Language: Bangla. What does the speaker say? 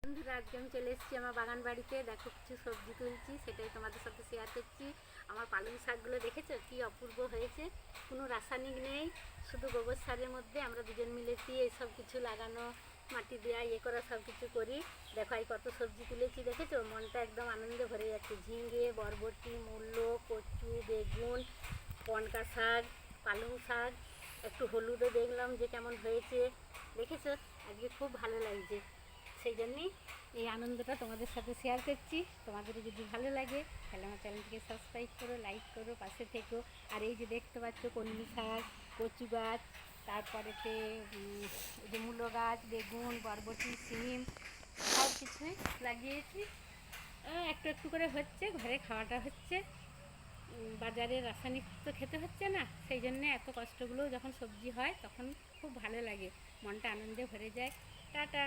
বন্ধুরা, আজকে আমি চলে এসেছি আমার বাগান বাড়িতে। দেখো, কিছু সবজি তুলছি, সেটাই তোমাদের সাথে শেয়ার করছি। আমার পালং শাকগুলো দেখেছো কি অপূর্ব হয়েছে। কোনো রাসায়নিক নেই, শুধু গোবর সারের মধ্যে আমরা দুজন মিলেছি এইসব কিছু লাগানো, মাটি দেওয়া, করা সব কিছু করি। দেখো এই কত সবজি তুলেছি, দেখেছো? মনটা একদম আনন্দে ভরে যাচ্ছে। ঝিঙে, বরবটি, মূলো, কচু, বেগুন, পনকা শাক, পালং শাক, একটু হলুদও দেখলাম যে কেমন হয়েছে। দেখেছো, আজকে খুব ভালো লাগছে। সেই জন্যই এই আনন্দটা তোমাদের সাথে শেয়ার করছি। তোমাদের যদি ভালো লাগে তাহলে আমার চ্যানেলটিকে সাবস্ক্রাইব করো, লাইক করো, পাশে থেকো। আর এই যে দেখতে পাচ্ছ কলমি শাক, কচু গাছ, তারপরেতে এই যে মূলো গাছ, বেগুন, বরবটি, শিম সব কিছুই লাগিয়েছি। একটু একটু করে হচ্ছে, ঘরে খাওয়াটা হচ্ছে। বাজারে রাসায়নিক তো খেতে হচ্ছে না, সেই জন্যে এত কষ্টগুলো যখন সবজি হয় তখন খুব ভালো লাগে, মনটা আনন্দে ভরে যায়। টাটা।